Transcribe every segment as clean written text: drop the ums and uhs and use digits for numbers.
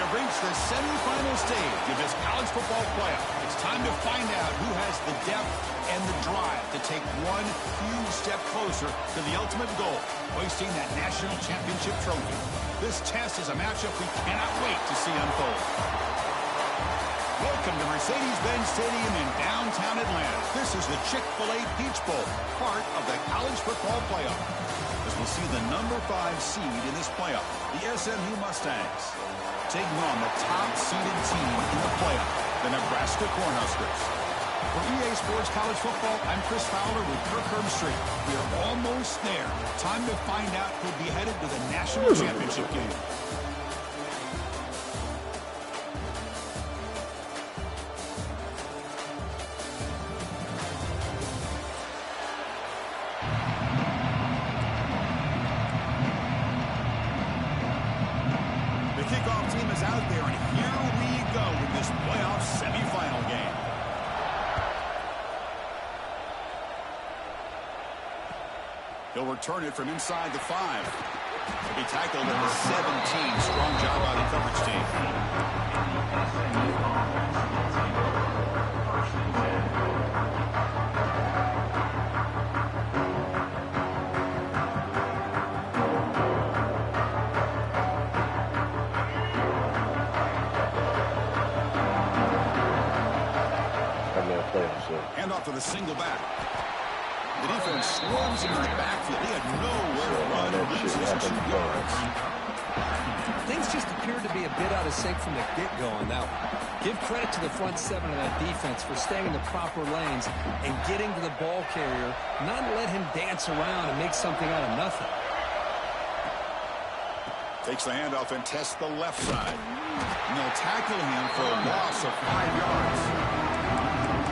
have reached the semifinal stage of this college football playoff. It's time to find out who has the depth and the drive to take one huge step closer to the ultimate goal, hoisting that national championship trophy. This test is a matchup we cannot wait to see unfold. Welcome to Mercedes-Benz Stadium in downtown Atlanta. This is the Chick-fil-A Peach Bowl, part of the college football playoff. As we'll see the number 5 seed in this playoff, the SMU Mustangs, taking on the top-seeded team in the playoff, the Nebraska Cornhuskers. For EA Sports College Football, I'm Chris Fowler with Kirk Herbstreit. We are almost there. Time to find out who'll be headed to the national championship game. The kickoff team is out there, and here we go with this playoff semifinal game. He'll return it from inside the 5. He'll be tackled at the 17. Strong job by the coverage team. Hand off to the single back. The defense swarms him in the backfield. He had nowhere to run and loses 2 yards. Things just appeared to be a bit out of sync from the get-go on that one. Give credit to the front 7 of that defense for staying in the proper lanes and getting to the ball carrier, not let him dance around and make something out of nothing. Takes the handoff and tests the left side. And they'll tackle him for a loss of 5 yards.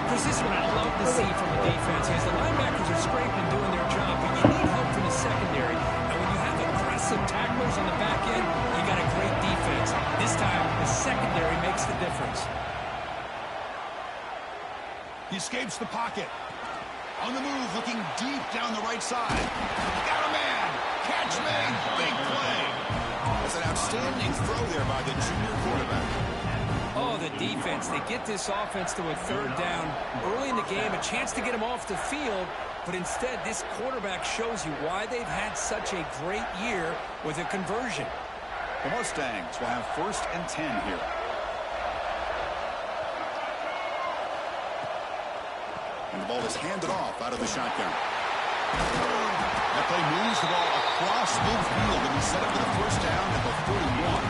Chris, this is what I love to see from the defense is the linebackers are scraping and doing their job, but you need help from the secondary. And when you have aggressive tacklers on the back end, you got a great defense. This time, the secondary makes the difference. He escapes the pocket. On the move, looking deep down the right side. Got a man. Catch made. Big play. That's an outstanding throw there by the junior quarterback. Oh, the defense. They get this offense to a 3rd down. Early in the game, a chance to get him off the field. But instead, this quarterback shows you why they've had such a great year with a conversion. The Mustangs will have 1st and 10 here. And the ball is handed off out of the shotgun. That play moves the ball across midfield, and he set up for the 1st down at the 31.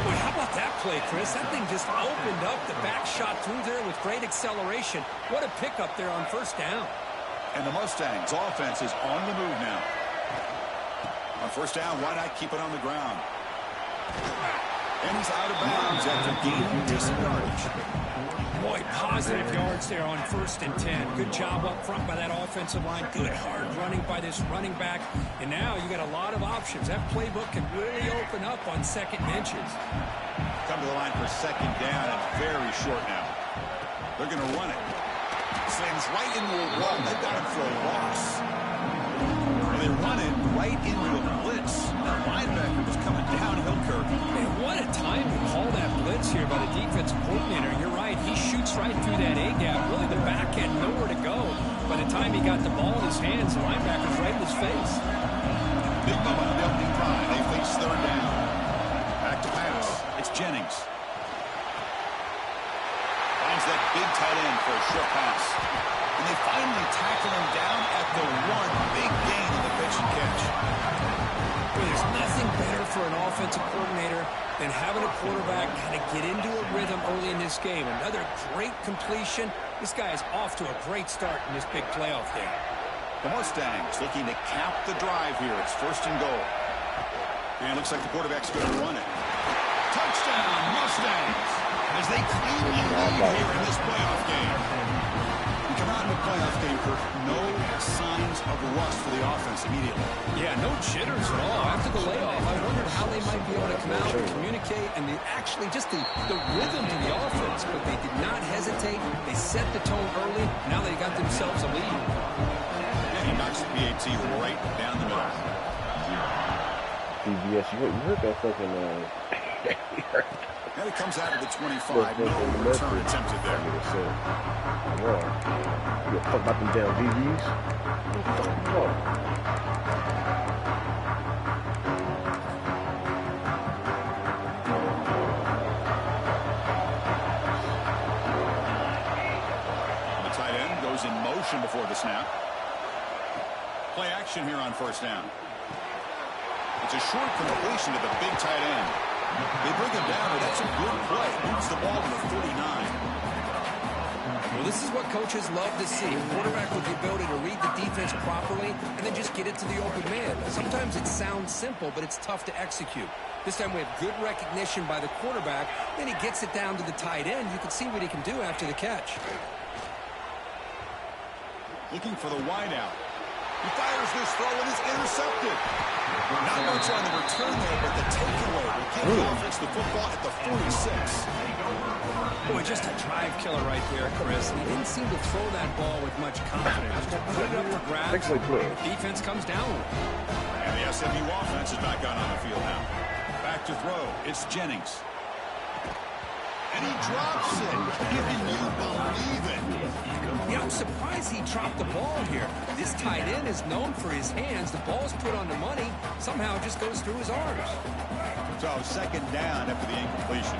Boy, how about that play, Chris? That thing just opened up. The back shot through there with great acceleration. What a pickup there on 1st down. And the Mustangs' offense is on the move now. On 1st down, why not keep it on the ground? And he's out of bounds after gaining decent yardage. Boy, positive yards there on 1st and 10. Good job up front by that offensive line. Good hard running by this running back. And now you got a lot of options. That playbook can really open up on 2nd and inches. Come to the line for 2nd down and very short now. They're going to run it. Slams right into a wall. They got him for a loss. And they run it right into a blitz. That linebacker was coming downhill, Kirk. Man, what a time to call that blitz here by the defensive coordinator. You're right. He shoots right through that A-gap. Really, the back had nowhere to go. By the time he got the ball in his hands, the linebacker's right in his face. Big moment on the opening drive. They face 3rd down. Back to pass. It's Jennings. Finds that big tight end for a short pass. And they finally tackle him down at the 1. Big gain in the pitch and catch. Well, there's nothing better for an offensive coordinator than having a quarterback kind of get into a rhythm early in this game. Another great completion. This guy is off to a great start in this big playoff game. The Mustangs looking to cap the drive here. It's 1st and goal. And it looks like the quarterback's going to run it. Touchdown, Mustangs, as they cleanly lead here in this playoff game. We come out in the playoff game, Kirk. No signs of rust for the offense immediately. Yeah, no jitters at all. After the layoff, I wondered how they might be able to come out and communicate and actually just the rhythm to the offense. But they did not hesitate. They set the tone early. Now they got themselves a lead. And he knocks the PAT right down the middle. CBS, you heard that fucking And it comes out of the 25. No return attempted there. You talk about them damn VVs? The tight end goes in motion before the snap. Play action here on first down. It's a short completion to the big tight end. They bring him down, but that's a good play. Moves the ball to the 39. Well, this is what coaches love to see. A quarterback with the ability to read the defense properly and then just get it to the open man. Sometimes it sounds simple, but it's tough to execute. This time we have good recognition by the quarterback. Then he gets it down to the tight end. You can see what he can do after the catch. Looking for the wideout. He fires this throw and is intercepted. Not much on the return there, but the takeaway will give the offense the football at the 46. Boy, just a drive killer right there, Chris. He didn't seem to throw that ball with much confidence. Just put it up for grabs. Defense comes down with it. And the SMU offense is back on the field now. Back to throw. It's Jennings. And he drops it. Can you believe it? Yeah, I'm surprised he dropped the ball here. This tight end is known for his hands. The ball's put on the money. Somehow it just goes through his arms. So second down after the incompletion.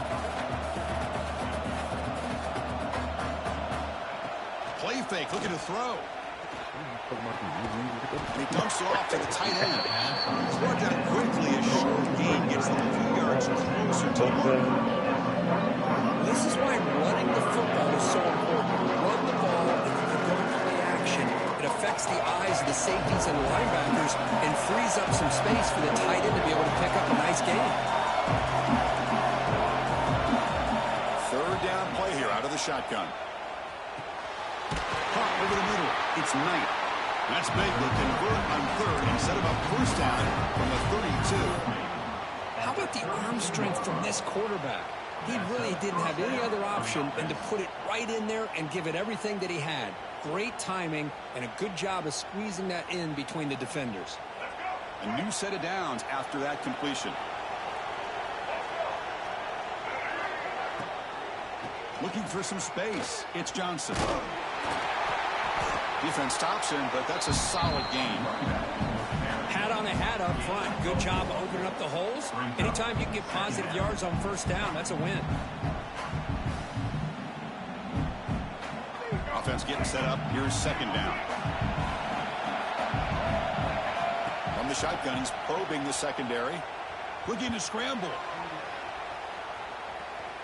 Play fake, looking to throw. And he dumps it off to the tight end. It's brought down quickly. A short gain gets them a few yards closer to the mark. This is why running the football is so important. Run the ball, and if you go to play action, it affects the eyes of the safeties and the linebackers and frees up some space for the tight end to be able to pick up a nice gain. Third down play here out of the shotgun. Caught over the middle. It's Knight. That's big. They'll convert on third and set him up first down from the 32. How about the arm strength from this quarterback? He really didn't have any other option than to put it right in there and give it everything that he had. Great timing and a good job of squeezing that in between the defenders. A new set of downs after that completion. Looking for some space. It's Johnson. Defense stops him, but that's a solid gain. Hat on a hat up front. Good job of opening up the holes. Anytime you can get positive yards on first down, that's a win. Offense getting set up. Here's second down. From the shotgun, he's probing the secondary. Looking to scramble.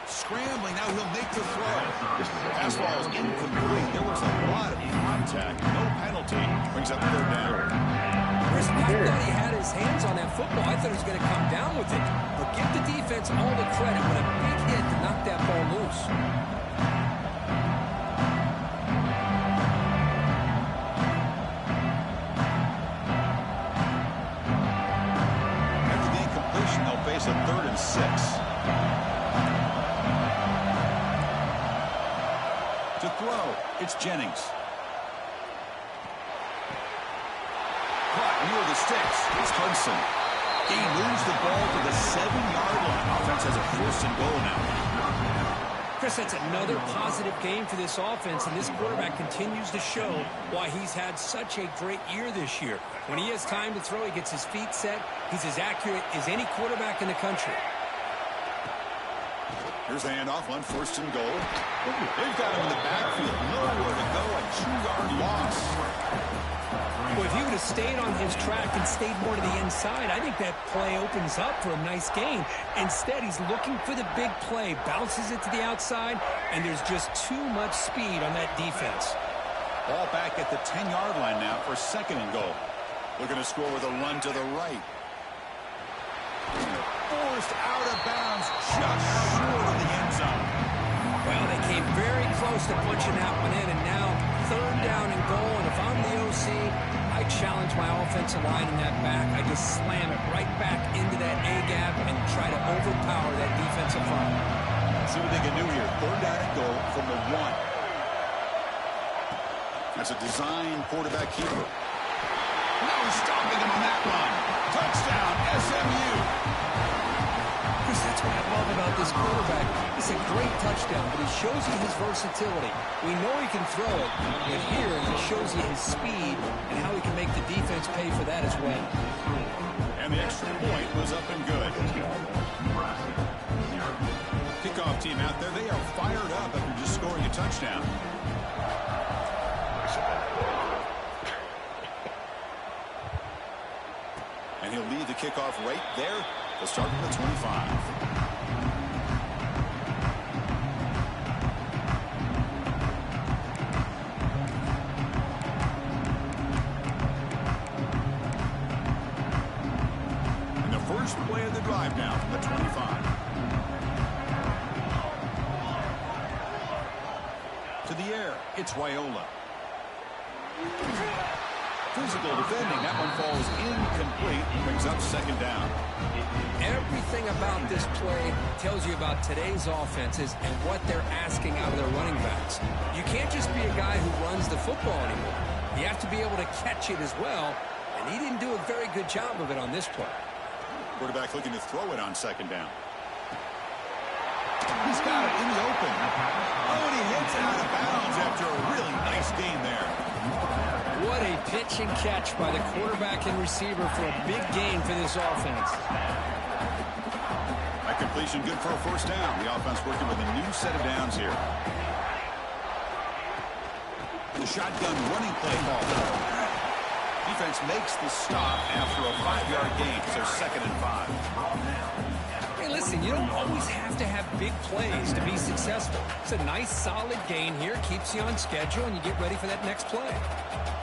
Scrambling, now he'll make the throw. Fastball is incomplete. There was a lot of contact. No penalty. Brings up third down. I thought he had his hands on that football. I thought he was going to come down with it. But give the defense all the credit with a big hit to knock that ball loose. After the incompletion, they'll face a 3rd and 6. To throw, it's Jennings. Caught near the sticks. It's Hudson. He moves the ball to the 7-yard line. Offense has a 1st and goal now. Chris, that's another positive game for this offense, and this quarterback continues to show why he's had such a great year this year. When he has time to throw, he gets his feet set. He's as accurate as any quarterback in the country. Here's the handoff on 1st and goal. They've got him in the backfield. Nowhere to go. A 2-yard loss. Well, if he would have stayed on his track and stayed more to the inside, I think that play opens up for a nice gain. Instead, he's looking for the big play, bounces it to the outside, and there's just too much speed on that defense. Ball back at the 10-yard line now for 2nd and goal. Looking to score with a run to the right. Forced out of bounds, just short of the end zone. Well, they came very close to punching that one in, and now 3rd down and goal. And if I'm the OC, I challenge my offensive line in that back. I just slam it right back into that A-gap and try to overpower that defensive front. See what they can do here. 3rd down and goal from the 1. That's a design quarterback keeper. No stopping him on that run. Touchdown, SMU. Chris, that's what I love about this quarterback. It's a great touchdown, but he shows you his versatility. We know he can throw it, but here he shows you his speed and how he can make the defense pay for that as well. And the extra point was up and good. Kickoff team out there, they are fired up after just scoring a touchdown. And he'll lead the kickoff right there. They'll start from the 25. And the first play of the drive now from the 25. To the air, it's Raiola. Physical defending. That one falls incomplete. Brings up second down. Everything about this play tells you about today's offenses and what they're asking out of their running backs. You can't just be a guy who runs the football anymore. You have to be able to catch it as well, and he didn't do a very good job of it on this play. Quarterback looking to throw it on second down. He's got it in the open. Oh, and he hits it out of bounds after a really nice gain there. What a pitch and catch by the quarterback and receiver for a big gain for this offense. That completion good for a first down. The offense working with a new set of downs here. The shotgun running play call. Defense makes the stop after a 5-yard gain, so 2nd and 5. Hey, listen, you don't always have to have big plays to be successful. It's a nice, solid gain here, keeps you on schedule, and you get ready for that next play.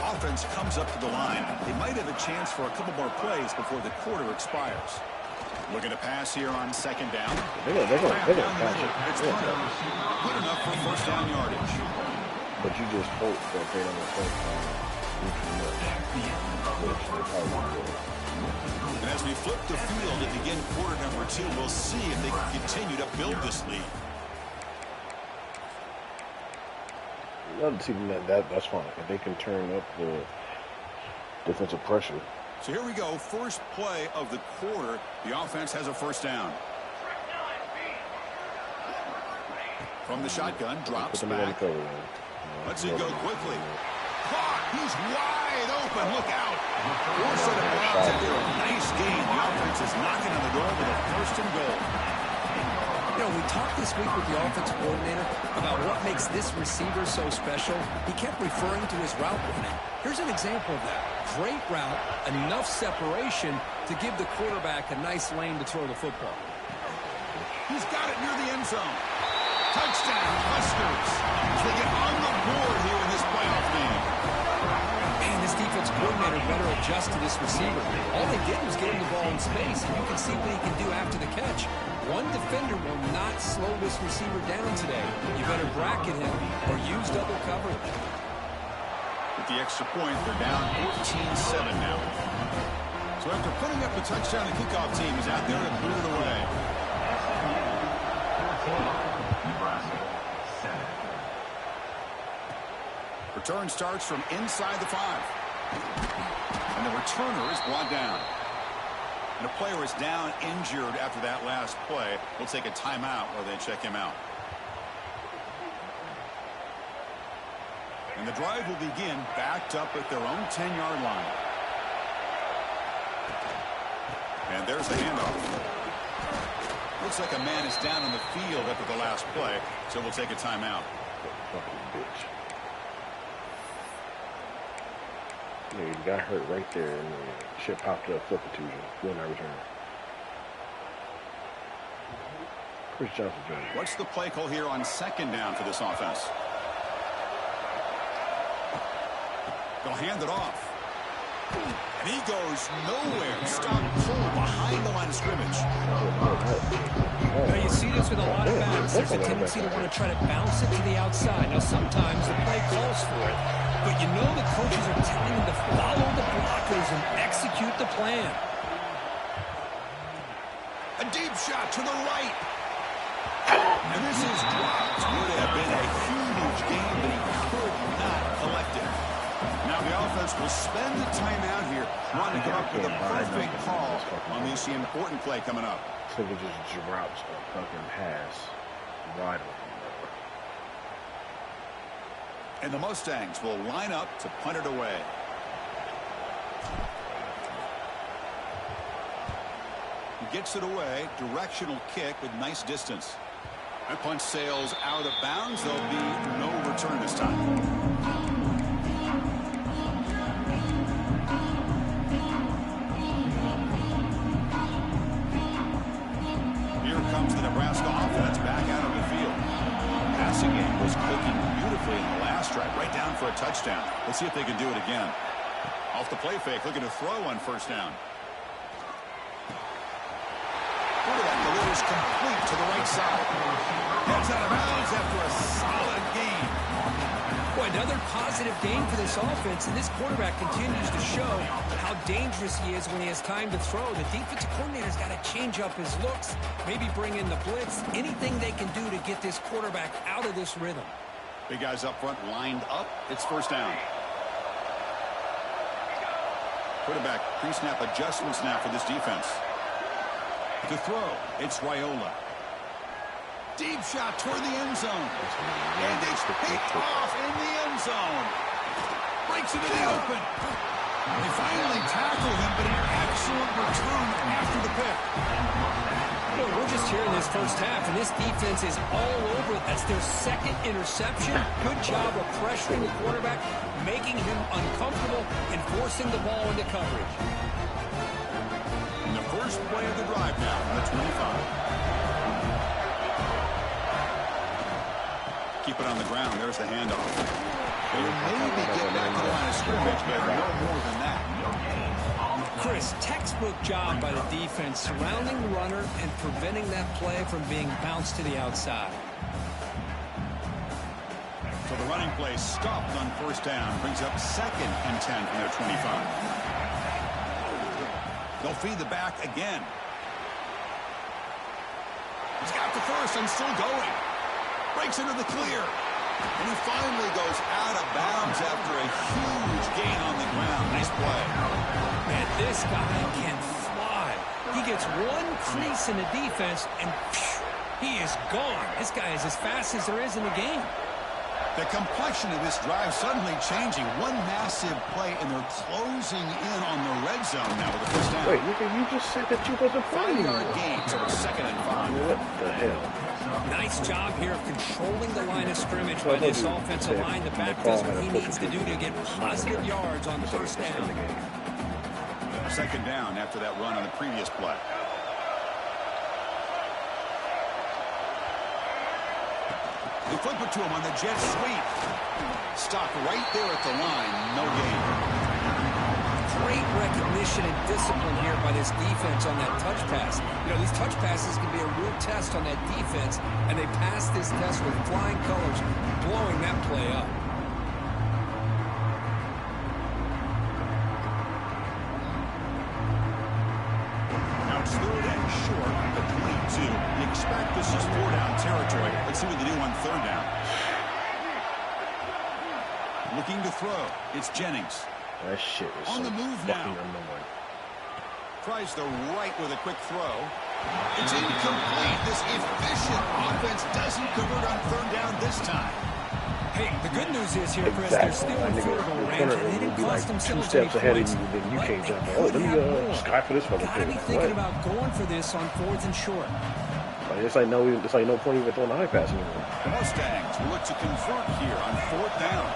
Offense comes up to the line. They might have a chance for a couple more plays before the quarter expires. Looking to pass here on second down. They're gonna pass it. It's good enough for first down yardage. But you just hope that they don't take too much. Which they probably will. And as we flip the field to begin quarter number 2, we'll see if they can continue to build this lead. Another team that's fine. If they can turn up the defensive pressure. So here we go. First play of the quarter. The offense has a first down. From the shotgun, drops back. Let's see go quickly. Caught. He's wide open. Look out. Four set of bounds after a nice gain. The offense is knocking on the door with a first and goal. You know, we talked this week with the offensive coordinator about what makes this receiver so special. He kept referring to his route running. Here's an example of that. Great route, enough separation to give the quarterback a nice lane to throw the football. He's got it near the end zone. Touchdown, Huskers. So they get on the board here in this playoff game. Man, this defense coordinator better adjust to this receiver. All they did was get him the ball in space, and you can see what he can do after the catch. One defender will not slow this receiver down today. You better bracket him or use double coverage. With the extra point, they're down 14-7 now. So after putting up the touchdown, the kickoff team is out there to boot it away. Nebraska Semi. Return starts from inside the 5. And the returner is brought down. And a player is down injured after that last play. We'll take a timeout while they check him out. And the drive will begin backed up at their own 10-yard line. And there's the handoff. Looks like a man is down in the field after the last play, so we'll take a timeout. Yeah, he got hurt right there, and the shit popped up, foot contusion, will not return. Chris Johnson Jr. What's the play call here on second down for this offense? They'll hand it off. And he goes nowhere. Stop pull behind the line of scrimmage. Now you see this with a lot of backs. There's a tendency to want to try to bounce it to the outside. Now sometimes the play calls for it, but you know the coaches are telling them to follow the blockers and execute the plan. A deep shot to the right. And this is dropped. Would have been a huge game, but he could not collect it. Now the offense will spend the timeout here Want to come up with a perfect call on this important play coming up. So we just drops a fucking pass right on. And the Mustangs will line up to punt it away. He gets it away. Directional kick with nice distance. That punt sails out of bounds. There'll be no return this time. Here comes the Nebraska offense back out of the field. Passing game was clicking beautifully in the last drive, right down for a touchdown. Let's see if they can do it again. Off the play fake, looking to throw on first down. Quarterback delivers complete to the right side. Heads out of bounds after a solid game. Boy, another positive game for this offense, and this quarterback continues to show how dangerous he is when he has time to throw. The defensive coordinator's got to change up his looks, maybe bring in the blitz, anything they can do to get this quarterback out of this rhythm. Big guys up front lined up. It's first down. Quarterback pre-snap adjustments now for this defense. To throw, it's Raiola. Deep shot toward the end zone. And it's picked off in the end zone. Breaks into the open. They finally tackle him, but an excellent return after the pick. Well, we're just here in this first half, and this defense is all over it. That's their second interception. Good job of pressuring the quarterback, making him uncomfortable, and forcing the ball into coverage. And the first play of the drive now on the 25. Keep it on the ground. There's the handoff. They'll maybe get back to the line of scrimmage, but no more than that. Chris, textbook job by the defense surrounding the runner and preventing that play from being bounced to the outside. So the running play stopped on first down. Brings up 2nd and 10 from their 25. They'll feed the back again. He's got the first and still going. Breaks into the clear. And he finally goes out of bounds after a huge gain on the ground. Nice play. Man, this guy can fly. He gets one crease in the defense, and phew, he is gone. This guy is as fast as there is in the game. The complexion of this drive suddenly changing. One massive play, and they're closing in on the red zone now with the first down. Wait, you just said that you wasn't playing. 5-yard gain, so 2nd and 5. What the hell? Nice job here of controlling the line of scrimmage by this offensive line. The back does what he needs to do to get positive yards on the first down. 2nd down after that run on the previous play. They flip it to him on the jet sweep. Stop right there at the line. No gain. Great recognition and discipline here by this defense on that touch pass. You know, these touch passes can be a real test on that defense, and they passed this test with flying colors, blowing that play up. Now it's 3rd and short at the 22. You expect this is 4-down territory. Let's see what they do on 3rd down. Looking to throw. It's Jennings. That shit is on so the move now. annoying. Tries the right with a quick throw. It's incomplete. This efficient offense doesn't convert on 3rd down this time. Hey, the good news is here, Chris, they're still in field goal range, and they didn't cost themselves any points. Then you can't jump. Oh, let me sky for this fucking thing. Gotta be thinking about going for this on 4th and short. It's like no point even throwing the high pass anymore. The Mustangs will look to convert here on 4th down.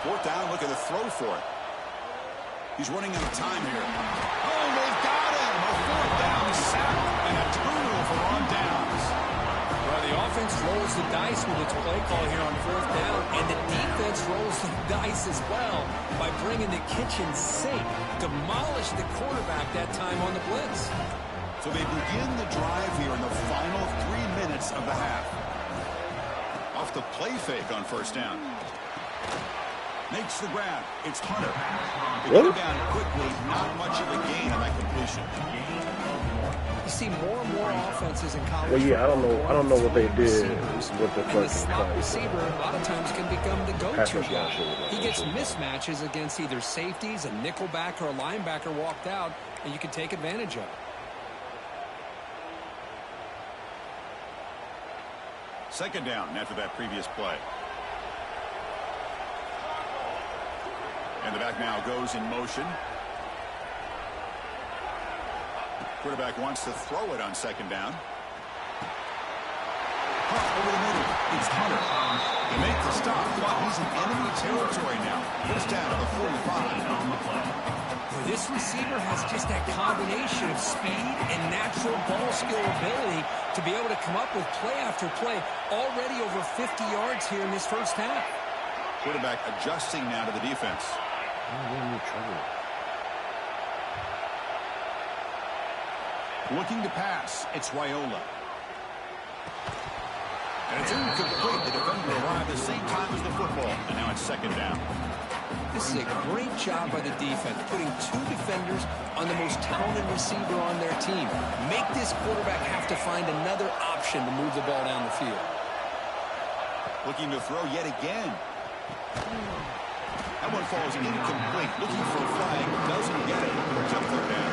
4th down, look at the throw for it. He's running out of time here. Oh, they've got him. A 4th down sack and a turnover on downs. Well, the offense rolls the dice with its play call here on 4th down, and the defense rolls the dice as well by bringing the kitchen sink. Demolish the quarterback that time on the blitz. So they begin the drive here in the final 3 minutes of the half. Off the play fake on first down. Makes the grab. It's Hunter. They get him down quickly. Not much of a gain on that completion. You see more and more offenses in college. Well, yeah, I don't know what they did receivers, with the and the fucking slot receiver a lot of times can become the Pass go-to rush guy. shit. He gets mismatches against either safeties, a nickelback, or a linebacker walked out, and you can take advantage of it. Second down after that previous play. And the back now goes in motion. Quarterback wants to throw it on second down. Over the middle. It's Hunter. He makes the stop, but he's in enemy territory now. First down at the 45. This receiver has just that combination of speed and natural ball skill ability to be able to come up with play after play. Already over 50 yards here in this first half. Quarterback adjusting now to the defense. Looking to pass. It's Raiola. And it's incomplete. The defender arrived at the same time as the football. And now it's second down. This is a great job by the defense, putting two defenders on the most talented receiver on their team. Make this quarterback have to find another option to move the ball down the field. Looking to throw yet again. That one falls incomplete. Looking for a flag. Doesn't get it. It's up third down.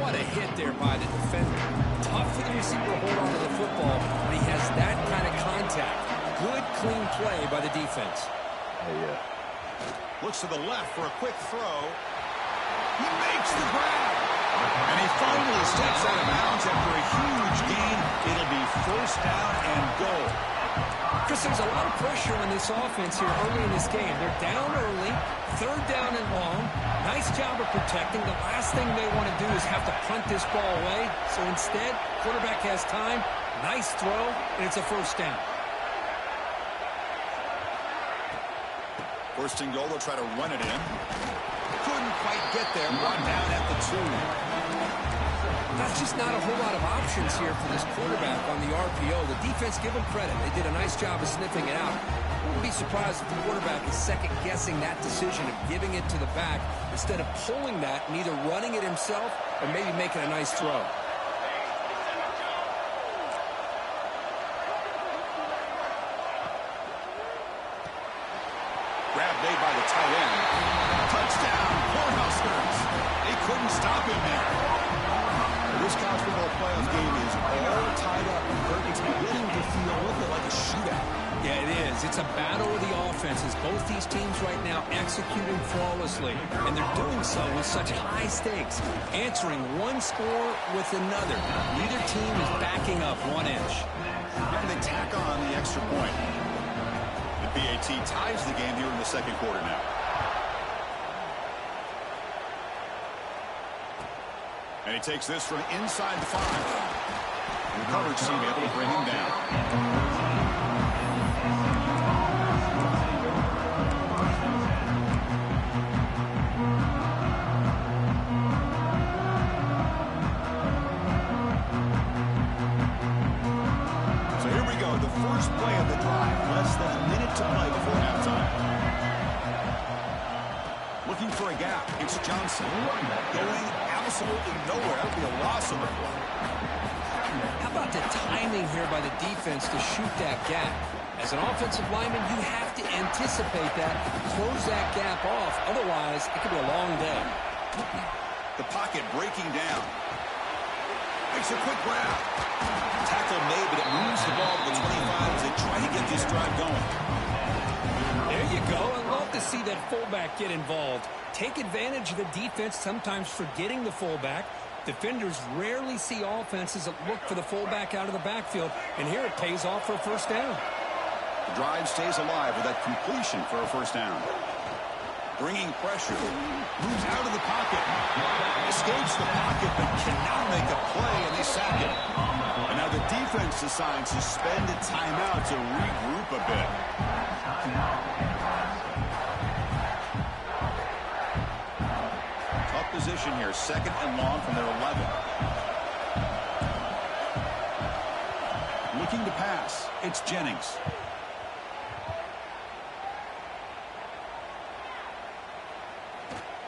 What a hit there by the defender. Tough for the receiver to hold on to the football, but he has that kind of contact. Good, clean play by the defense. Yeah. Looks to the left for a quick throw. He makes the grab. And he finally steps out of bounds after a huge gain. It'll be first down and goal. Chris, there's a lot of pressure on this offense here early in this game. They're down early, third down and long. Nice job of protecting. The last thing they want to do is have to punt this ball away. So instead, quarterback has time. Nice throw, and it's a first down. First and goal, they'll try to run it in. Couldn't quite get there. Brought down at the 2. That's just not a whole lot of options here for this quarterback on the RPO. The defense, give them credit. They did a nice job of sniffing it out. I wouldn't be surprised if the quarterback is second-guessing that decision of giving it to the back instead of pulling that and either running it himself or maybe making a nice throw. Grab made by the tight end. Touchdown, Cornhuskers. They couldn't stop him there. This college football playoff game is all tied up. It's beginning to feel a little bit like a shootout. Yeah, it is. It's a battle of the offenses. Both these teams right now executing flawlessly, and they're doing so with such high stakes, answering one score with another. Neither team is backing up 1 inch. And they tack on the extra point. The PAT ties the game here in the second quarter now. And he takes this from inside the 5. The coverage team able to bring him down. So here we go, the first play of the drive. Less than a minute to play before halftime. Looking for a gap. It's Johnson. Going absolutely nowhere. That would be a loss on the play. How about the timing here by the defense to shoot that gap? As an offensive lineman, you have to anticipate that, close that gap off. Otherwise, it could be a long day. The pocket breaking down. Makes a quick grab. Tackle made, but it moves the ball to the 25 as they try to get this drive going. There you go. I love to see that fullback get involved. Take advantage of the defense, sometimes forgetting the fullback. Defenders rarely see offenses that look for the fullback out of the backfield, and here it pays off for a first down. The drive stays alive with that completion for a first down. Bringing pressure. Moves out of the pocket. Escapes the pocket, but cannot make a play, and they sack it. And now the defense decides to spend a timeout to regroup a bit. Tough position here. Second and long from their 11. Looking to pass. It's Jennings.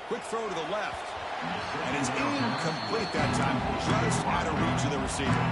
Quick throw to the left. And it's incomplete that time, just out of reach of the receiver.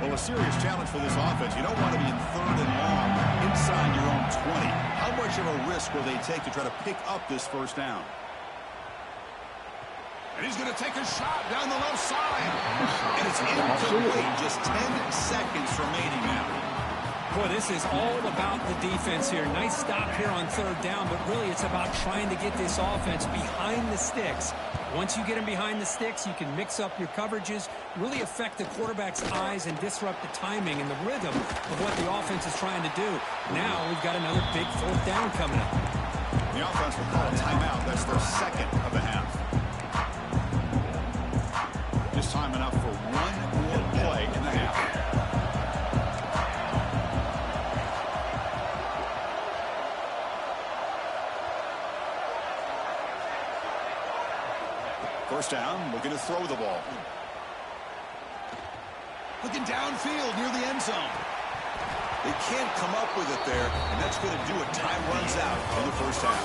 A serious challenge for this offense. You don't want to be in 3rd and long inside your own 20. How much of a risk will they take to try to pick up this first down? And he's going to take a shot down the left side. And it's incomplete. Just 10 seconds remaining now. Boy, this is all about the defense here. Nice stop here on 3rd down, but really it's about trying to get this offense behind the sticks. Once you get them behind the sticks, you can mix up your coverages, really affect the quarterback's eyes and disrupt the timing and the rhythm of what the offense is trying to do. Now we've got another big 4th down coming up. The offense will call a timeout. That's their 2nd of the half. Just time enough for one more play in the half. First down, looking to throw the ball. Looking downfield near the end zone. They can't come up with it there, and that's going to do it. Time runs out in the first half.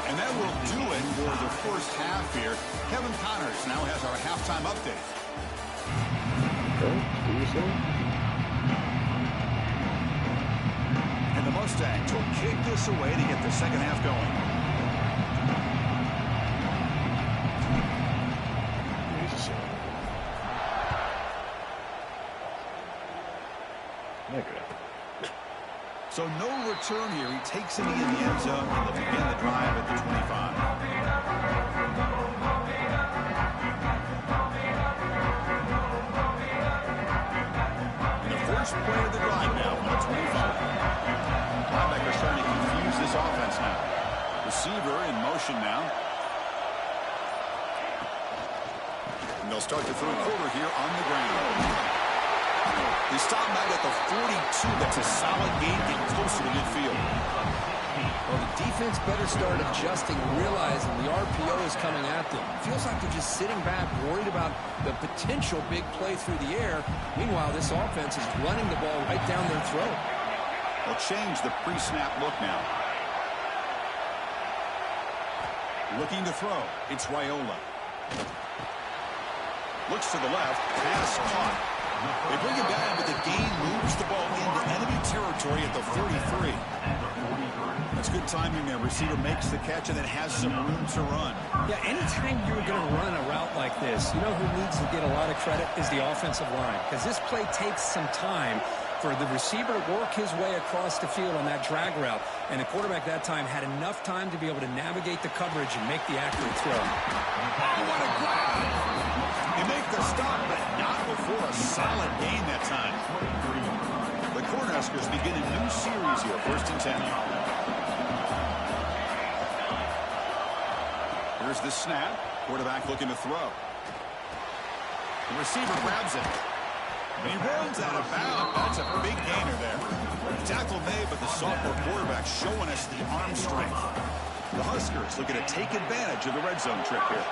And that will do it for the first half here. Kevin Connors now has our halftime update. And the Mustangs will kick this away to get the second half going. So no return here. He takes it in the end zone, and they'll begin the drive at the 25. And the first play of the drive now on the 25. Linebacker's trying to confuse this offense now. Receiver in motion now. And they'll start the 3rd quarter here on the ground. They stop right at the 42. That's a solid gain, getting closer to midfield. Well, the defense better start adjusting, realizing the RPO is coming at them. Feels like they're just sitting back, worried about the potential big play through the air. Meanwhile, this offense is running the ball right down their throat. They'll change the pre-snap look now. Looking to throw. It's Raiola. Looks to the left. Pass caught. They bring him down, but the gain moves the ball into enemy territory at the 33. That's good timing there. Receiver makes the catch and then has some room to run. Yeah, anytime you're going to run a route like this, you know who needs to get a lot of credit is the offensive line. Because this play takes some time for the receiver to work his way across the field on that drag route. And the quarterback that time had enough time to be able to navigate the coverage and make the accurate throw. Oh, what a grab! You make the stop, but not before a solid gain that time. The Cornhuskers begin a new series here, 1st and 10. Here's the snap. Quarterback looking to throw. The receiver grabs it. And he runs out of bounds. That's a big gainer there. Tackle made, but the sophomore quarterback showing us the arm strength. The Huskers looking to take advantage of the red zone trip here.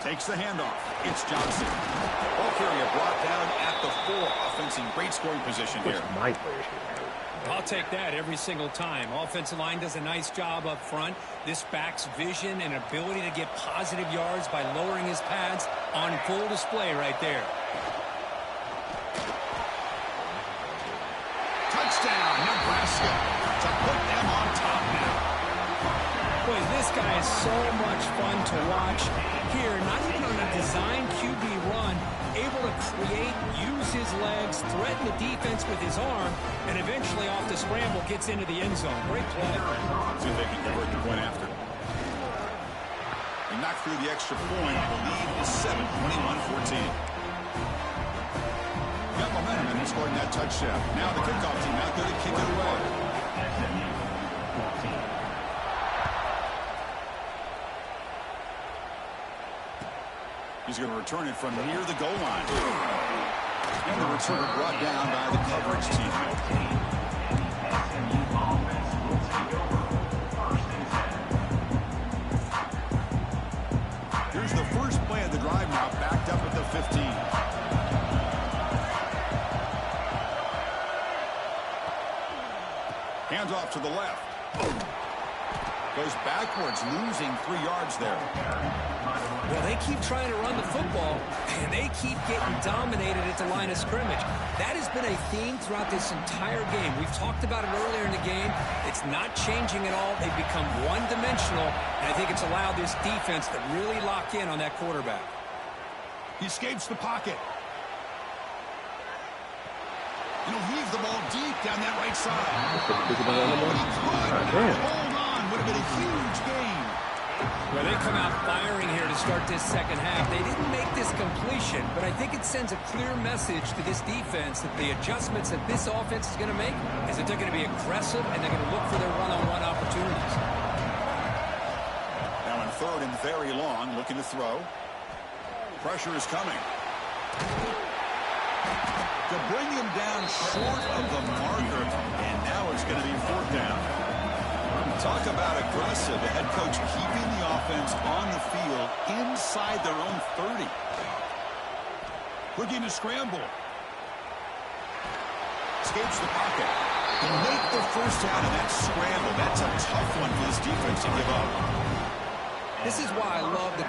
Takes the handoff. It's Johnson. Ball carrier brought down at the 4. Offense in great scoring position here. My players getting hurt. I'll take that every single time. Offensive line does a nice job up front. This back's vision and ability to get positive yards by lowering his pads on full display right there. Touchdown, Nebraska, to put them on top now. Boy, this guy is so much fun to watch. Here, not even on a design QB run, able to create, use his legs, threaten the defense with his arm, and eventually off the scramble gets into the end zone. Great play. See if they can convert the point after. They knock through the extra point. The lead is 7, 21-14. Got momentum and they're scoring that touchdown. Now the kickoff team out there to kick it away. He's going to return it from near the goal line. And the It's sort of brought down by the coverage team. SMU offense will take over. 1st and 10. Here's the first play of the drive now, backed up at the 15. Hands off to the left. Goes backwards, losing 3 yards there. Well, they keep trying to run the football, and they keep getting dominated at the line of scrimmage. That has been a theme throughout this entire game. We've talked about it earlier in the game. It's not changing at all. They've become one-dimensional, and I think it's allowed this defense to really lock in on that quarterback. He escapes the pocket. And he'll heave the ball deep down that right side. Hold on. Would have been a huge gain. Well, they come out firing here to start this second half. They didn't make this completion, but I think it sends a clear message to this defense that the adjustments that this offense is going to make is that they're going to be aggressive and they're going to look for their one-on-one opportunities. Now in 3rd and very long, looking to throw. Pressure is coming. To bring him down short of the marker, and now it's going to be 4th down. Talk about aggressive. The head coach keeping the offense on the field inside their own 30. Looking to scramble. Escapes the pocket. They make the first down in that scramble. That's a tough one for this defense to give up. This is why I love the...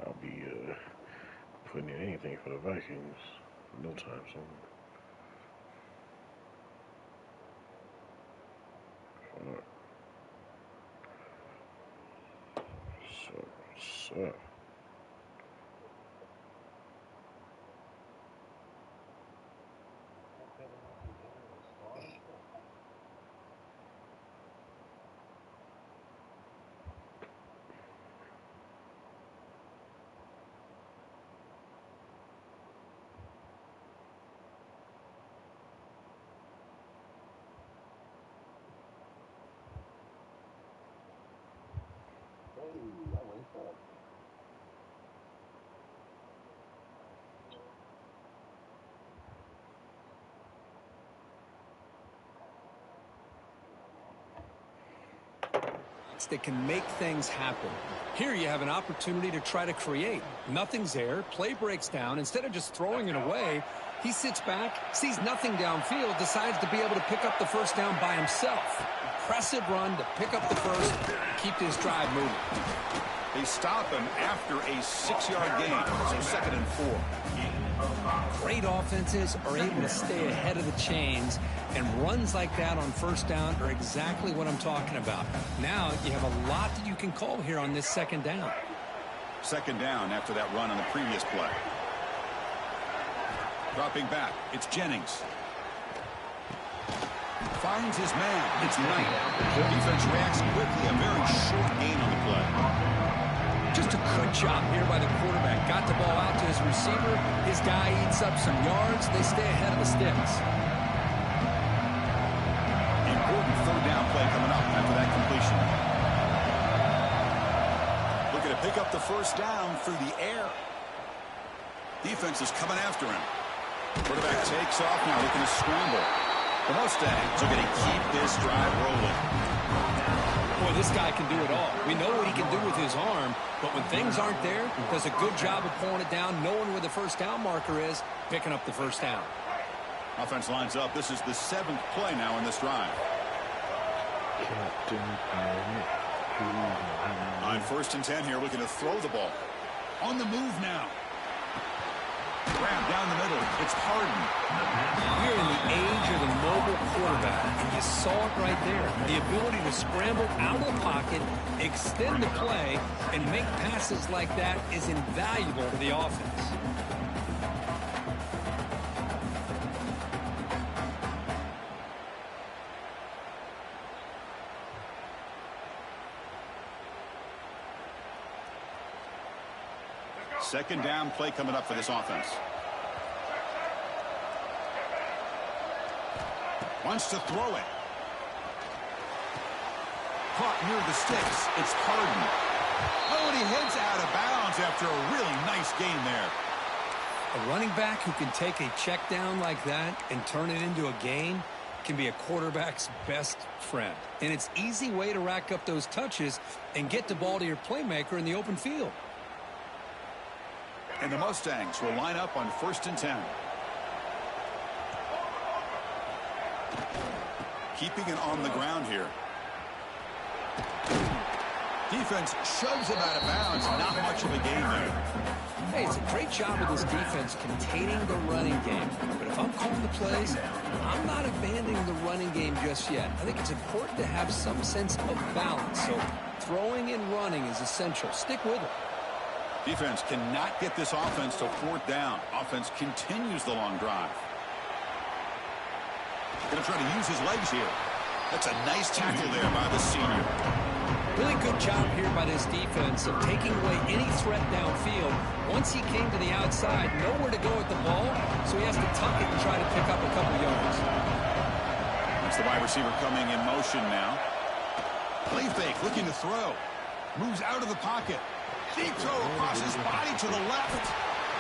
I'll be putting in anything for the Vikings. No time soon. So. That can make things happen. Here you have an opportunity to try to create. Nothing's there. Play breaks down. Instead of just throwing it away, he sits back, sees nothing downfield, decides to be able to pick up the first down by himself. Impressive run to pick up the first, keep this drive moving. They stop him after a 6-yard gain, so 2nd and 4. Great offenses are able to stay ahead of the chains, and runs like that on first down are exactly what I'm talking about. Now you have a lot that you can call here on this 2nd down. 2nd down after that run on the previous play. Dropping back, it's Jennings. Finds his man. It's Knight. Defense reacts quickly. A very short gain on the play. Just a good job here by the quarterback. Got the ball out to his receiver. His guy eats up some yards. They stay ahead of the sticks. Important 3rd down play coming up after that completion. Looking to pick up the first down through the air. Defense is coming after him. Quarterback takes off now, looking to scramble. The Mustangs are going to keep this drive rolling. Boy, this guy can do it all. We know what he can do with his arm, but when things aren't there, does a good job of pulling it down, knowing where the first down marker is, picking up the first down. Offense lines up. This is the 7th play now in this drive. On 1st and 10 here, looking to throw the ball. On the move now. Grab down the middle. It's Harden. We're in the age of the mobile quarterback, and you saw it right there. The ability to scramble out of the pocket, extend the play, and make passes like that is invaluable to the offense. Second down play coming up for this offense. Wants to throw it. Caught near the sticks. It's Harden. Oh, and he heads out of bounds after a really nice game there. A running back who can take a check down like that and turn it into a gain can be a quarterback's best friend. And it's an easy way to rack up those touches and get the ball to your playmaker in the open field. And the Mustangs will line up on 1st and 10. Keeping it on the ground here. Defense shoves him out of bounds. Not much of a gain there. Hey, it's a great job of this defense containing the running game. But if I'm calling the plays, I'm not abandoning the running game just yet. I think it's important to have some sense of balance. So throwing and running is essential. Stick with it. Defense cannot get this offense to 4th down. Offense continues the long drive. Going to try to use his legs here. That's a nice tackle there by the senior. Really good job here by this defense of taking away any threat downfield. Once he came to the outside, nowhere to go with the ball, so he has to tuck it and try to pick up a couple yards. That's the wide receiver coming in motion now. Play fake, looking to throw. Moves out of the pocket. Deep throw across his body to the left.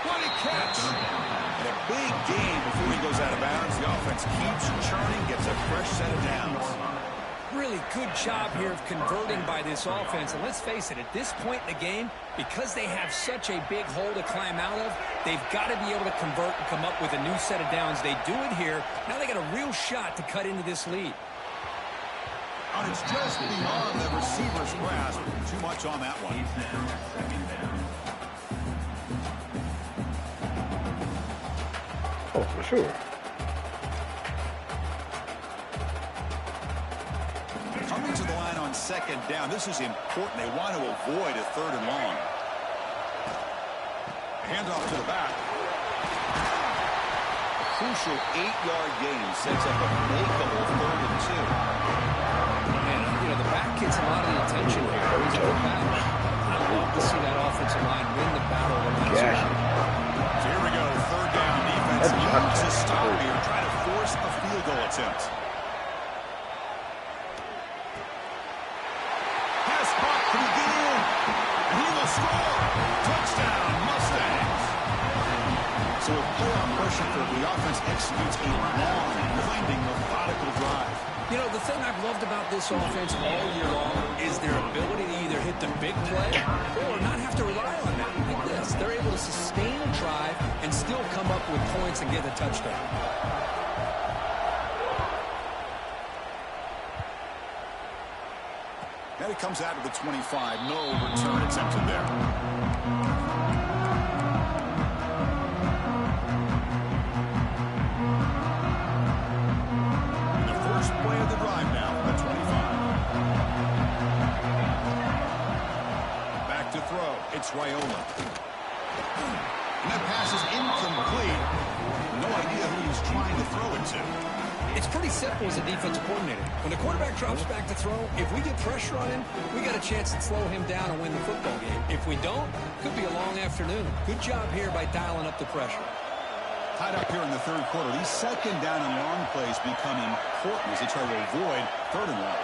What a catch! And a big gain before he goes out of bounds. The offense keeps churning, gets a fresh set of downs. Really good job here of converting by this offense. And let's face it, at this point in the game, because they have such a big hole to climb out of, they've got to be able to convert and come up with a new set of downs. They do it here. Now they got a real shot to cut into this lead. And it's just beyond the receiver's grasp. Too much on that one. Oh, for sure. Coming to the line on 2nd down. This is important. They want to avoid a 3rd and long. Handoff to the back. A crucial 8-yard gain sets up a makeable 3rd and 2. The back gets a lot of the attention here. He's a good back. I'd love to see that offensive line win the battle of the So here we go. 3rd down. Defense needs to stop here. Try to force a field goal attempt. Pass caught. Can he get in? And he will score. Touchdown, Mustangs. So with playoff pressure for the offense executes a long, winding, methodical drive. You know, the thing I've loved about this offense all year long is their ability to either hit the big play or not have to rely on that. Like this, they're able to sustain a drive and still come up with points and get a touchdown. And it comes out of the 25. No return attempted there. Play of the drive now, the 25. Back to throw. It's Raiola. And that pass is incomplete. No idea who he's trying to throw it to. It's pretty simple as a defensive coordinator. When the quarterback drops back to throw, if we get pressure on him, we got a chance to slow him down and win the football game. If we don't, could be a long afternoon. Good job here by dialing up the pressure. Tied up here in the 3rd quarter. These 2nd down and long plays become important as they try to avoid 3rd and long.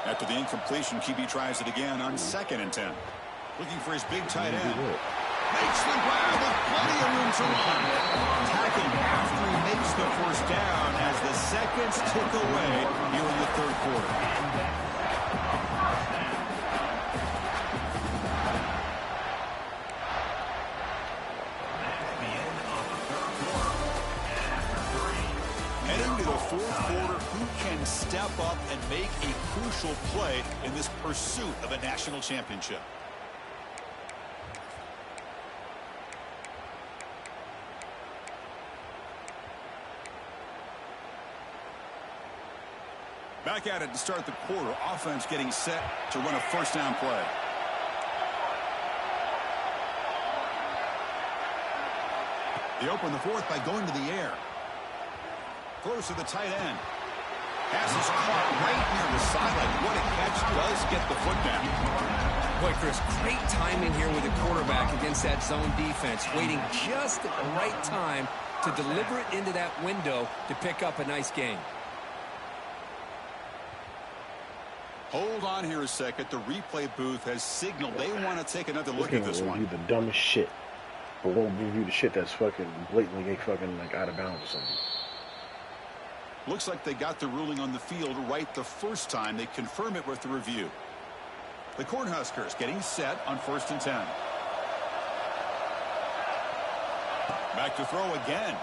After the incompletion, QB tries it again on 2nd and 10. Looking for his big tight end. Makes the grab with plenty of room to run. Tackled after he makes the first down as the seconds tick away here in the third quarter. Heading to the fourth quarter, who can step up and make a crucial play in this pursuit of a national championship? Back at it to start the quarter. Offense getting set to run a first down play. They open the fourth by going to the air. Throws to the tight end. Pass is caught right near the sideline. What a catch. Does get the foot down. Boy, Chris, great timing here with the quarterback against that zone defense. Waiting just at the right time to deliver it into that window to pick up a nice gain. Hold on here a second. The replay booth has signaled they want to take another look at this one. You the dumbest shit, but won't give you the shit that's fucking blatantly fucking like out of bounds or something. Looks like they got the ruling on the field right the first time. They confirm it with the review. The Cornhuskers getting set on 1st and 10. Back to throw again.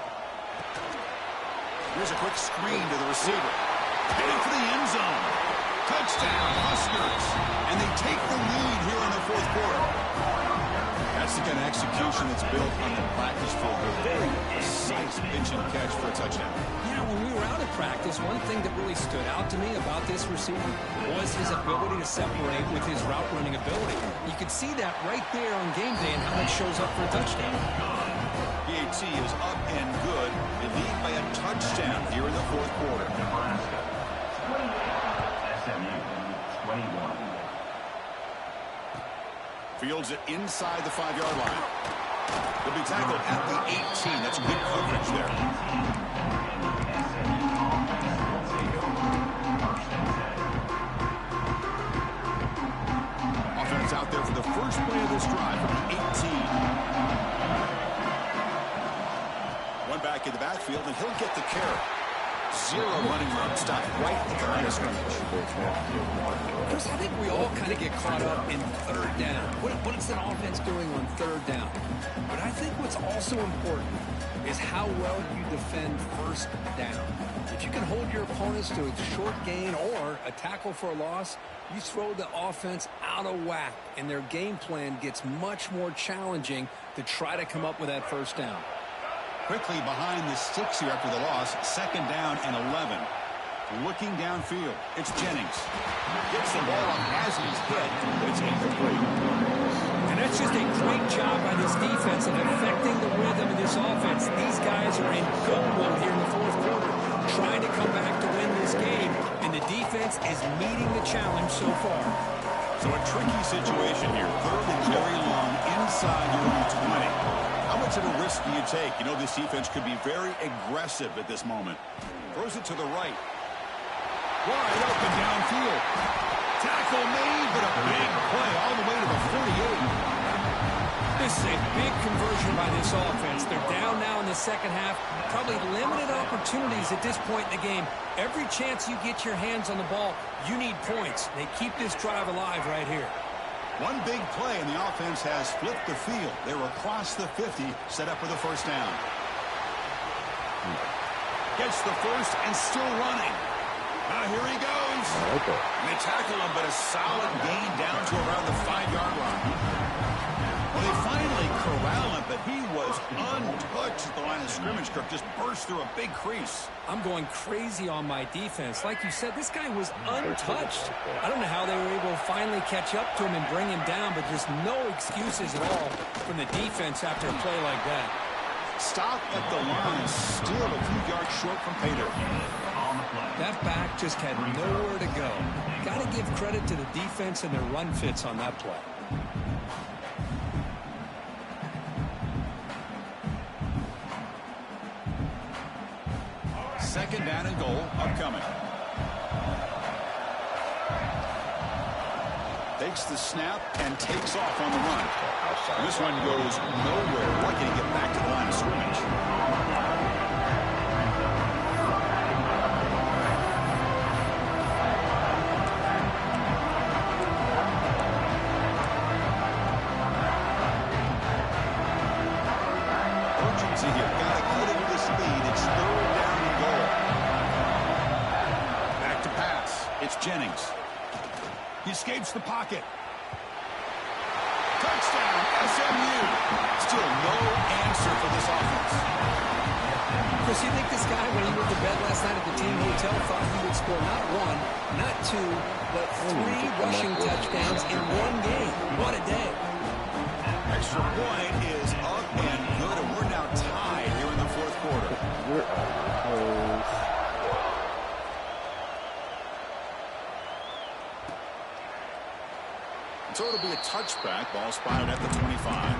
Here's a quick screen to the receiver. Heading for the end zone. Touchdown, Huskers. And they take the lead here in the fourth quarter. That's the kind of execution that's built on the practice field. A very precise pitch and catch for a touchdown. Yeah, when we were out of practice, one thing that really stood out to me about this receiver was his ability to separate with his route running ability. You could see that right there on game day and how it shows up for a touchdown. PAT is up and good. They lead by a touchdown here in the fourth quarter. Nebraska 28, SMU 21. Fields it inside the 5-yard line. They'll be tackled at the 18. That's good coverage there. Offense out there for the first play of this drive from 18. One back in the backfield, and he'll get the carry. Zero running room. Stopped right at the line of scrimmage. Chris, I think we all kind of get caught up in third down. What is an offense doing on third down? But I think what's also important is how well you defend first down. If you can hold your opponents to a short gain or a tackle for a loss, you throw the offense out of whack, and their game plan gets much more challenging to try to come up with that first down. Quickly behind the sticks here after the loss. 2nd down and 11. Looking downfield. It's Jennings. Gets the ball on Hasley's head, but it's incomplete. And that's just a great job by this defense of affecting the rhythm of this offense. These guys are in good mode here in the fourth quarter, trying to come back to win this game, and the defense is meeting the challenge so far. So a tricky situation here. 3rd and very long inside your own 20. How much of a risk do you take? You know, this defense could be very aggressive at this moment. Throws it to the right. Wide open downfield. Tackle made, but a big play all the way to the 48. This is a big conversion by this offense. They're down now in the second half. Probably limited opportunities at this point in the game. Every chance you get your hands on the ball, you need points. They keep this drive alive right here. One big play, and the offense has flipped the field. They're across the 50, set up for the first down. Gets the first and still running. Now here he goes. Okay. They tackle him, but a solid gain down to around the 5-yard line. Well, they finally corral him, but he was untouched at the line of scrimmage. Kirk just burst through a big crease. I'm going crazy on my defense. Like you said, this guy was untouched. I don't know how they were able to finally catch up to him and bring him down, but there's no excuses at all from the defense after a play like that. Stop at the line, still a few yards short from pay dirt. That back just had nowhere to go. Got to give credit to the defense and their run fits on that play. Second down and goal upcoming. They takes the snap and takes off on the run. And this one goes nowhere. Lucky to get back to the line of scrimmage. Urgency here. Got to cut into this lead. It's 3rd down and goal. Back to pass. It's Jennings. He escapes the pocket. Touchdown, SMU. Still no answer for this offense. Chris, you think this guy, when he went to bed last night at the team hotel, thought he would score not 1, not 2, but 3 rushing touchdowns in 1 game? What a day. Extra point is up and good, and we're now tied here in the 4th quarter. We're on close. So it'll be a touchback. Ball spotted at the 25.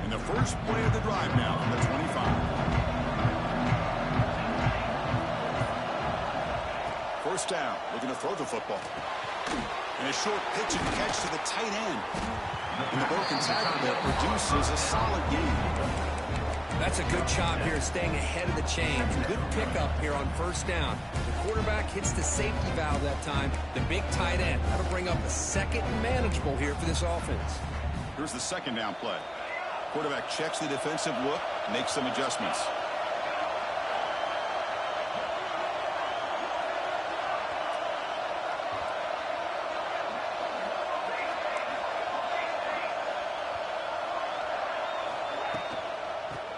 In the first play of the drive now on the 25. First down. Looking to throw the football. And a short pitch and catch to the tight end. And the broken tackle that produces a solid gain. That's a good job here, staying ahead of the chains. Good pickup here on first down. The quarterback hits the safety valve that time. The big tight end. That'll bring up a second and manageable here for this offense. Here's the second down play. Quarterback checks the defensive look, makes some adjustments.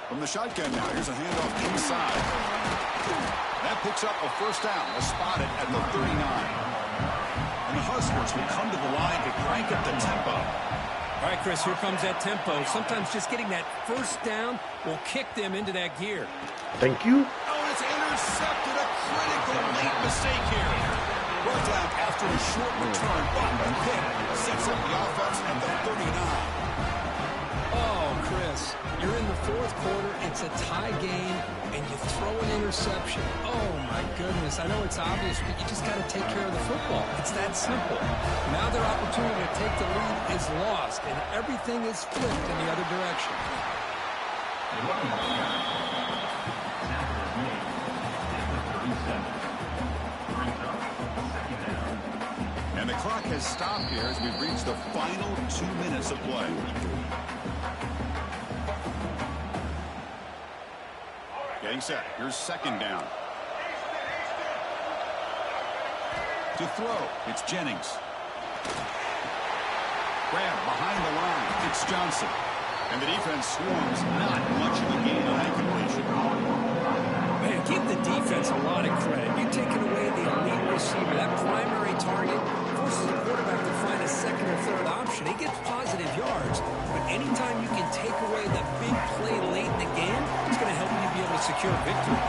From the shotgun now, here's a handoff inside. That picks up a first down, spotted at the 39. And the Huskers will come to the line to crank up the tempo. All right, Chris, here comes that tempo. Sometimes just getting that first down will kick them into that gear. Thank you. Oh, and it's intercepted. A critical late mistake here. Brought down after a short return, but the pick sets up the offense at the 39. Oh, Chris, you're in the 4th quarter. It's a tie game, and you throw an interception. Oh, my goodness. I know it's obvious, but you just got to take care of the football. It's that simple. Now their opportunity to take the lead is lost, and everything is flipped in the other direction. And the clock has stopped here as we've reached the final 2 minutes of play. Getting set. Here's second down. To throw, it's Jennings. Grab behind the line, it's Johnson. And the defense swarms. Not much of a gain on that completion. Man, give the defense a lot of credit. You're taking away the elite receiver. That primary target forces the quarterback to find a second or third option. He gets positive yards, but anytime you can take away the big play late in the game, it's going to help you be able to secure victory.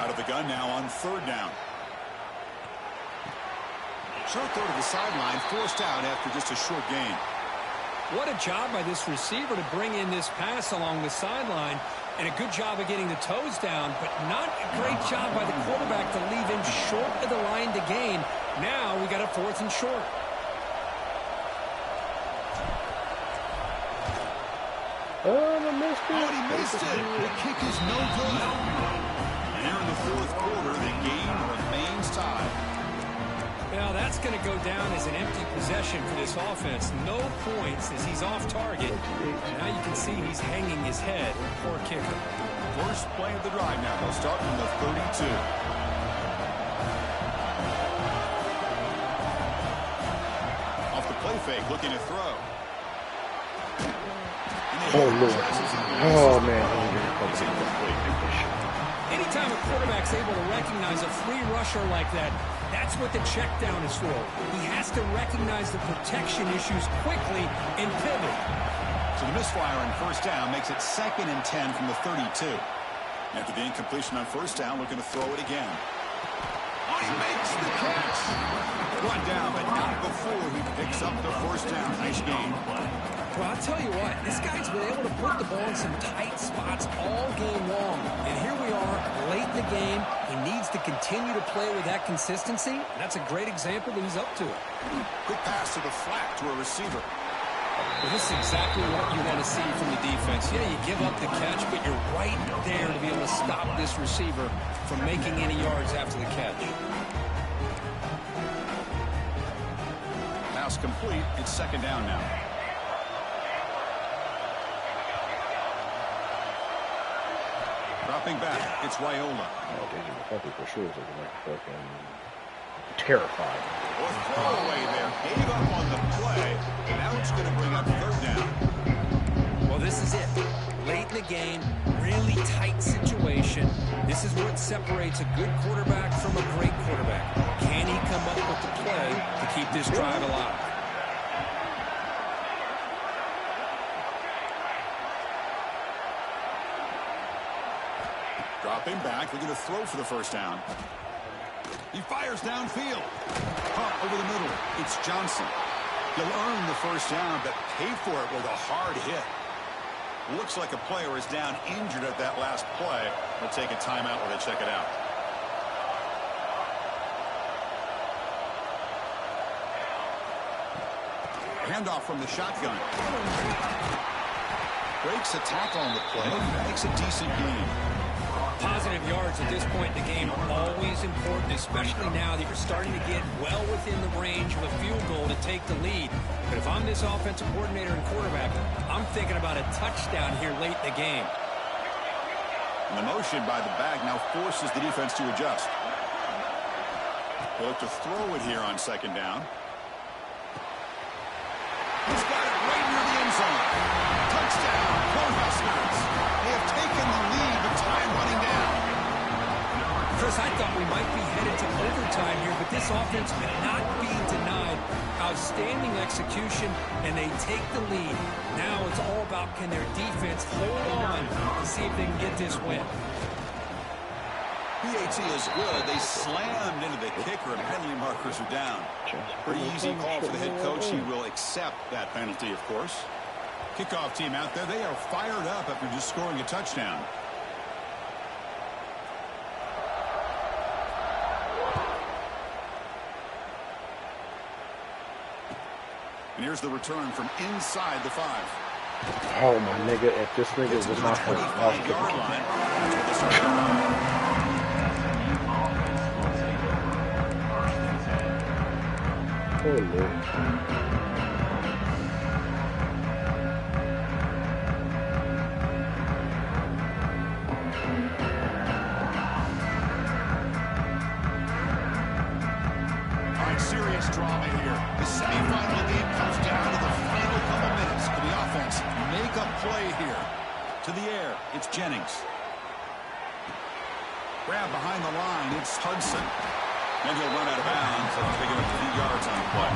Out of the gun now on third down. Short throw to the sideline, forced out after just a short gain. What a job by this receiver to bring in this pass along the sideline, and a good job of getting the toes down, but not a great job by the quarterback to leave him short of the line to gain. Now we got a 4th and short. Oh, I missed it. Oh, he missed it. The kick is no good. And here in the 4th quarter, the game remains tied. Well, that's going to go down as an empty possession for this offense. No points as he's off target. Now you can see he's hanging his head. Poor kicker. First play of the drive now. They'll start from the 32. Off the play fake, looking to throw. Oh, Lord. Oh, man. Anytime a quarterback's able to recognize a free rusher like that, that's what the check down is for. He has to recognize the protection issues quickly and pivot. So the misfire on first down makes it 2nd and 10 from the 32. After the incompletion on first down, looking to throw it again. Oh, he makes the catch. brought down, but not before he picks up the first down. Nice game. Well, I'll tell you what, this guy's been able to put the ball in some tight spots all game long. And here we are, late in the game. He needs to continue to play with that consistency. That's a great example that he's up to it. Quick pass to the flat to a receiver. Well, this is exactly what you want to see from the defense. Yeah, you give up the catch, but you're right there to be able to stop this receiver from making any yards after the catch. Pass complete. It's second down now. Dropping back, it's Raiola. Oh, David McCarthy for sure is looking like fucking terrified. Or throwaway there. Gave up on the play. Now it's going to bring up third down. Well, this is it. Late in the game, really tight situation. This is what separates a good quarterback from a great quarterback. Can he come up with the play to keep this drive alive? Dropping back, looking to throw for the first down. He fires downfield. Caught over the middle. It's Johnson. He'll earn the first down, but pay for it with a hard hit. Looks like a player is down injured at that last play. They'll take a timeout while they check it out. Handoff from the shotgun. Breaks a tackle on the play. Makes a decent gain. Positive yards at this point in the game are always important, especially now that you're starting to get well within the range of a field goal to take the lead. But if I'm this offensive coordinator and quarterback, I'm thinking about a touchdown here late in the game. And the motion by the back now forces the defense to adjust. They'll look to throw it here on second down. He's got it right near the end zone. Touchdown, Cornhuskers. They have taken the lead, but time running down. Chris, I thought we might be headed to overtime here, but this offense cannot be denied. Outstanding execution, and they take the lead. Now it's all about can their defense hold on to see if they can get this win. PAT is good. They slammed into the kicker, and penalty markers are down. Pretty easy call for the head coach. He will accept that penalty, of course. Kickoff team out there. They are fired up after just scoring a touchdown. And here's the return from inside the 5. Oh, my nigga, if this nigga was not hurt, I was yard line. That's where they start going. oh, Lord. Serious drama here. The semifinal game comes down to the final couple minutes. Can the offense make a play here? To the air, it's Jennings. Grab behind the line, it's Hudson. Then he'll run out of bounds and take it up a few yards on the play.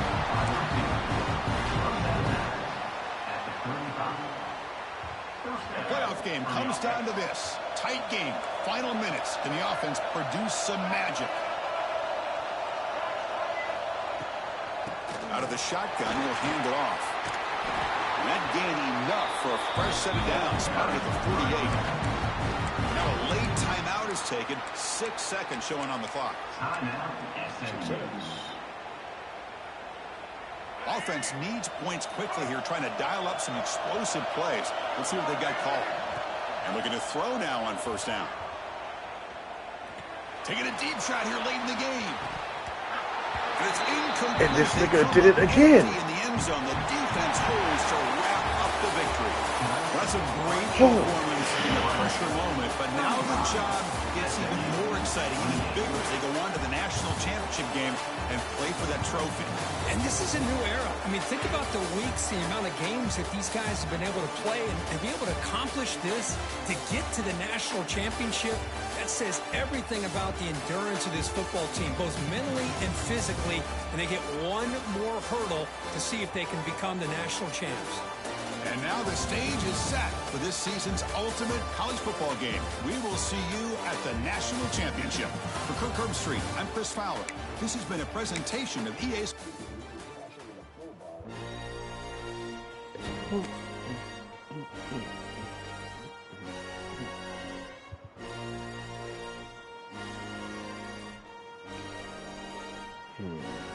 The playoff game comes down to this. Tight game, final minutes. Can the offense produce some magic? Out of the shotgun, he'll hand it off. And that gained enough for a fresh set of downs, spotted at the 48. Now a late timeout is taken. 6 seconds showing on the clock. Offense needs points quickly here, trying to dial up some explosive plays. Let's see what they got called. And looking to throw now on first down. Taking a deep shot here late in the game. And it's incomplete. And this nigga did it again. In the end zone, the defense holds to wrap up the victory. Well, that's a great performance in a pressure moment, but now the job gets even more exciting, even bigger as they go on to the national championship game and play for that trophy. And this is a new era. I mean, think about the weeks, the amount of games that these guys have been able to play, and to be able to accomplish this, to get to the national championship, that says everything about the endurance of this football team, both mentally and physically, and they get one more hurdle to see if they can become the national champs. And now the stage is set for this season's ultimate college football game. We will see you at the National Championship. For Kirk Herbstreit, I'm Chris Fowler. This has been a presentation of EA Sports. Hmm.